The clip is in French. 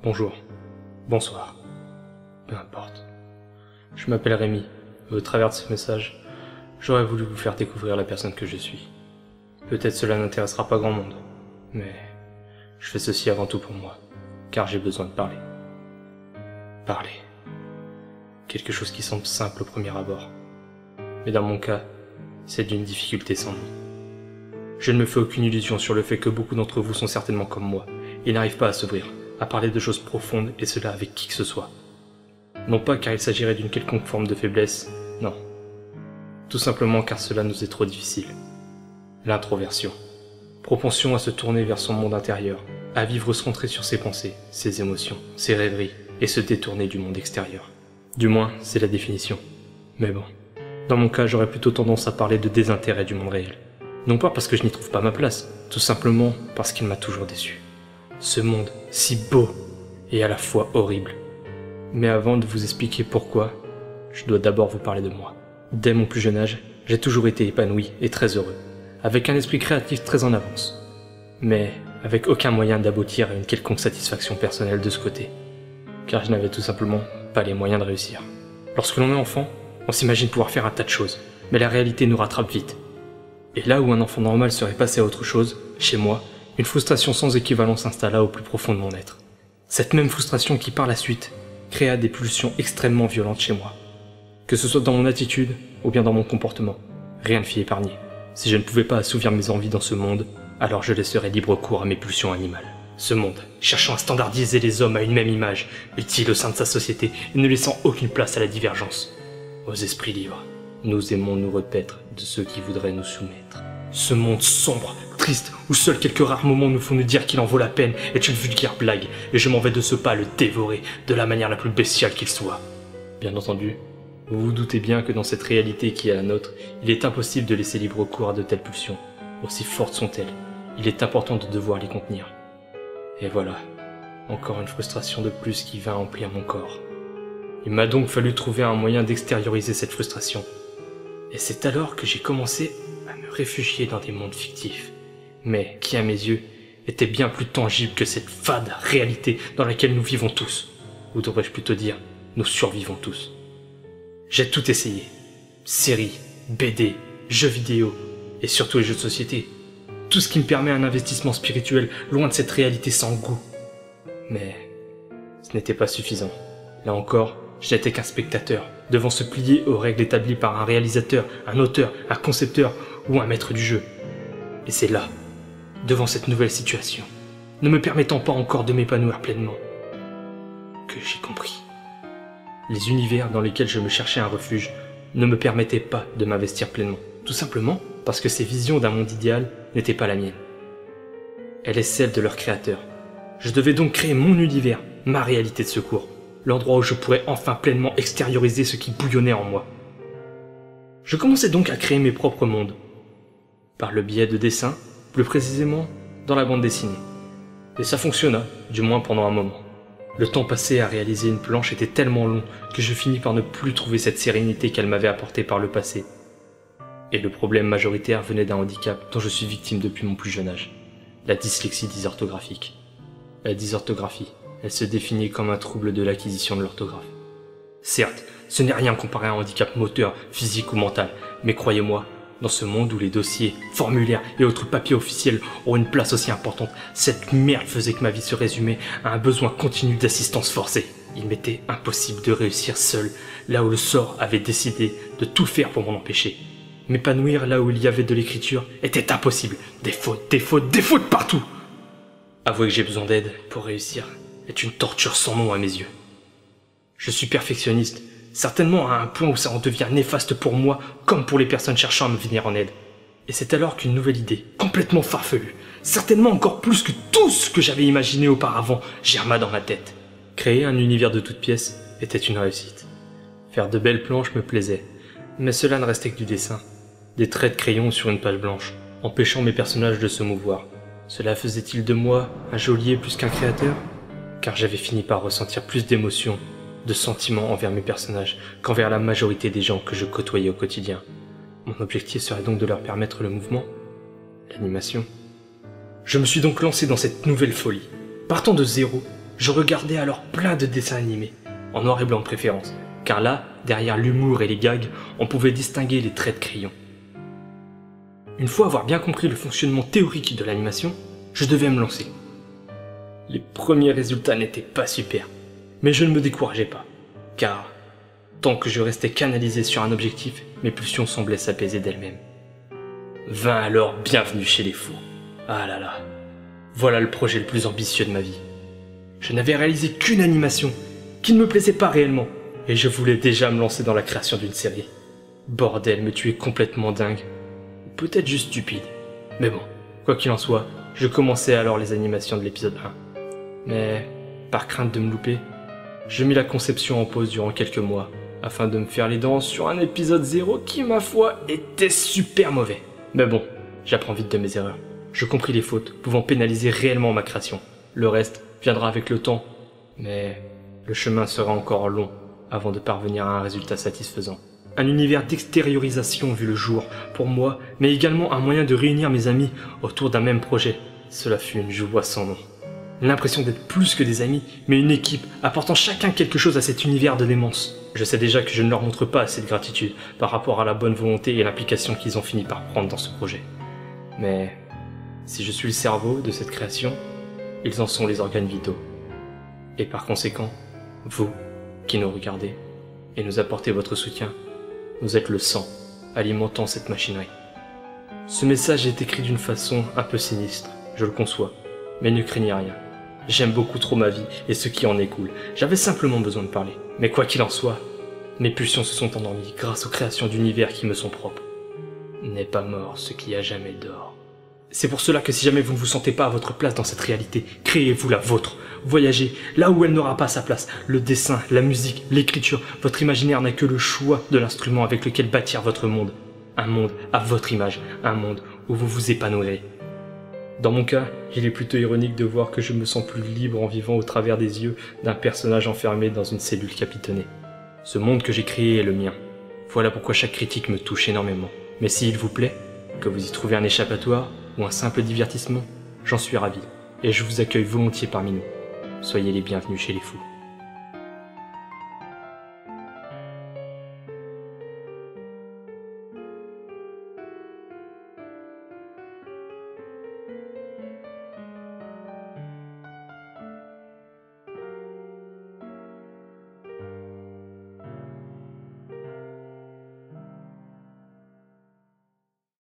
Bonjour, bonsoir, peu importe. Je m'appelle Rémi, et au travers de ce message, j'aurais voulu vous faire découvrir la personne que je suis. Peut-être cela n'intéressera pas grand monde, mais je fais ceci avant tout pour moi, car j'ai besoin de parler. Parler. Quelque chose qui semble simple au premier abord. Mais dans mon cas, c'est d'une difficulté sans nom. Je ne me fais aucune illusion sur le fait que beaucoup d'entre vous sont certainement comme moi, et n'arrivent pas à s'ouvrir, à parler de choses profondes, et cela avec qui que ce soit. Non pas car il s'agirait d'une quelconque forme de faiblesse, non. Tout simplement car cela nous est trop difficile. L'introversion. Propension à se tourner vers son monde intérieur, à vivre centré sur ses pensées, ses émotions, ses rêveries, et se détourner du monde extérieur. Du moins, c'est la définition. Mais bon, dans mon cas, j'aurais plutôt tendance à parler de désintérêt du monde réel. Non pas parce que je n'y trouve pas ma place, tout simplement parce qu'il m'a toujours déçu. Ce monde, si beau, et à la fois horrible. Mais avant de vous expliquer pourquoi, je dois d'abord vous parler de moi. Dès mon plus jeune âge, j'ai toujours été épanoui et très heureux, avec un esprit créatif très en avance, mais avec aucun moyen d'aboutir à une quelconque satisfaction personnelle de ce côté, car je n'avais tout simplement pas les moyens de réussir. Lorsque l'on est enfant, on s'imagine pouvoir faire un tas de choses, mais la réalité nous rattrape vite. Et là où un enfant normal serait passé à autre chose, chez moi, une frustration sans équivalent s'installa au plus profond de mon être. Cette même frustration qui, par la suite, créa des pulsions extrêmement violentes chez moi. Que ce soit dans mon attitude ou bien dans mon comportement, rien ne fit épargner. Si je ne pouvais pas assouvir mes envies dans ce monde, alors je laisserais libre cours à mes pulsions animales. Ce monde, cherchant à standardiser les hommes à une même image, utile au sein de sa société et ne laissant aucune place à la divergence. Aux esprits libres, nous aimons nous repaître de ceux qui voudraient nous soumettre. Ce monde sombre, triste, où seuls quelques rares moments nous font nous dire qu'il en vaut la peine, est une vulgaire blague, et je m'en vais de ce pas le dévorer de la manière la plus bestiale qu'il soit. Bien entendu, vous vous doutez bien que dans cette réalité qui est la nôtre, il est impossible de laisser libre cours à de telles pulsions. Aussi fortes sont-elles, il est important de devoir les contenir. Et voilà, encore une frustration de plus qui vint emplir mon corps. Il m'a donc fallu trouver un moyen d'extérioriser cette frustration. Et c'est alors que j'ai commencé à me réfugier dans des mondes fictifs, mais qui à mes yeux étaient bien plus tangibles que cette fade réalité dans laquelle nous vivons tous, ou devrais-je plutôt dire, nous survivons tous. J'ai tout essayé, séries, BD, jeux vidéo, et surtout les jeux de société, tout ce qui me permet un investissement spirituel loin de cette réalité sans goût. Mais ce n'était pas suffisant. Là encore, je n'étais qu'un spectateur, devant se plier aux règles établies par un réalisateur, un auteur, un concepteur ou un maître du jeu. Et c'est là, devant cette nouvelle situation, ne me permettant pas encore de m'épanouir pleinement, que j'ai compris. Les univers dans lesquels je me cherchais un refuge ne me permettaient pas de m'investir pleinement, tout simplement parce que ces visions d'un monde idéal n'étaient pas la mienne. Elle est celle de leur créateur. Je devais donc créer mon univers, ma réalité de secours, l'endroit où je pourrais enfin pleinement extérioriser ce qui bouillonnait en moi. Je commençais donc à créer mes propres mondes, par le biais de dessins, plus précisément dans la bande dessinée. Et ça fonctionna, du moins pendant un moment. Le temps passé à réaliser une planche était tellement long que je finis par ne plus trouver cette sérénité qu'elle m'avait apportée par le passé. Et le problème majoritaire venait d'un handicap dont je suis victime depuis mon plus jeune âge, la dyslexie dysorthographique. La dysorthographie, elle se définit comme un trouble de l'acquisition de l'orthographe. Certes, ce n'est rien comparé à un handicap moteur, physique ou mental, mais croyez-moi, dans ce monde où les dossiers, formulaires et autres papiers officiels ont une place aussi importante, cette merde faisait que ma vie se résumait à un besoin continu d'assistance forcée. Il m'était impossible de réussir seul, là où le sort avait décidé de tout faire pour m'en empêcher. M'épanouir là où il y avait de l'écriture était impossible. Des fautes partout. Avouer que j'ai besoin d'aide pour réussir est une torture sans nom à mes yeux. Je suis perfectionniste, certainement à un point où ça en devient néfaste pour moi comme pour les personnes cherchant à me venir en aide. Et c'est alors qu'une nouvelle idée, complètement farfelue, certainement encore plus que tout ce que j'avais imaginé auparavant, germa dans ma tête. Créer un univers de toutes pièces était une réussite. Faire de belles planches me plaisait, mais cela ne restait que du dessin. Des traits de crayon sur une page blanche, empêchant mes personnages de se mouvoir. Cela faisait-il de moi un geôlier plus qu'un créateur? Car j'avais fini par ressentir plus d'émotions, de sentiments envers mes personnages qu'envers la majorité des gens que je côtoyais au quotidien. Mon objectif serait donc de leur permettre le mouvement, l'animation. Je me suis donc lancé dans cette nouvelle folie. Partant de zéro, Je regardais alors plein de dessins animés, en noir et blanc de préférence, car là, derrière l'humour et les gags, on pouvait distinguer les traits de crayon. Une fois avoir bien compris le fonctionnement théorique de l'animation, je devais me lancer. Les premiers résultats n'étaient pas super, mais je ne me décourageais pas, car tant que je restais canalisé sur un objectif, mes pulsions semblaient s'apaiser d'elles-mêmes. Vint alors bienvenue chez les fous. Ah là là, voilà le projet le plus ambitieux de ma vie. Je n'avais réalisé qu'une animation, qui ne me plaisait pas réellement, et je voulais déjà me lancer dans la création d'une série. Bordel, me tuer complètement dingue. Peut-être juste stupide. Mais bon, quoi qu'il en soit, je commençais alors les animations de l'épisode 1. Mais, par crainte de me louper, je mis la conception en pause durant quelques mois, afin de me faire les dents sur un épisode 0 qui, ma foi, était super mauvais. Mais bon, j'apprends vite de mes erreurs. Je compris les fautes, pouvant pénaliser réellement ma création. Le reste viendra avec le temps, mais le chemin sera encore long avant de parvenir à un résultat satisfaisant. Un univers d'extériorisation vu le jour pour moi, mais également un moyen de réunir mes amis autour d'un même projet. Cela fut une joie sans nom. L'impression d'être plus que des amis, mais une équipe, apportant chacun quelque chose à cet univers de démence. Je sais déjà que je ne leur montre pas assez de gratitude par rapport à la bonne volonté et l'implication qu'ils ont fini par prendre dans ce projet. Mais si je suis le cerveau de cette création, ils en sont les organes vitaux. Et par conséquent, vous, qui nous regardez et nous apportez votre soutien, vous êtes le sang alimentant cette machinerie. Ce message est écrit d'une façon un peu sinistre, je le conçois, mais ne craignez rien. J'aime beaucoup trop ma vie et ce qui en découle. J'avais simplement besoin de parler. Mais quoi qu'il en soit, mes pulsions se sont endormies grâce aux créations d'univers qui me sont propres. N'est pas mort ce qui a jamais dort. C'est pour cela que si jamais vous ne vous sentez pas à votre place dans cette réalité, créez-vous la vôtre. Voyagez là où elle n'aura pas sa place. Le dessin, la musique, l'écriture, votre imaginaire n'a que le choix de l'instrument avec lequel bâtir votre monde. Un monde à votre image, un monde où vous vous épanouirez. Dans mon cas, il est plutôt ironique de voir que je me sens plus libre en vivant au travers des yeux d'un personnage enfermé dans une cellule capitonnée. Ce monde que j'ai créé est le mien. Voilà pourquoi chaque critique me touche énormément. Mais s'il vous plaît, que vous y trouvez un échappatoire ou un simple divertissement, j'en suis ravi, et je vous accueille volontiers parmi nous. Soyez les bienvenus chez les fous.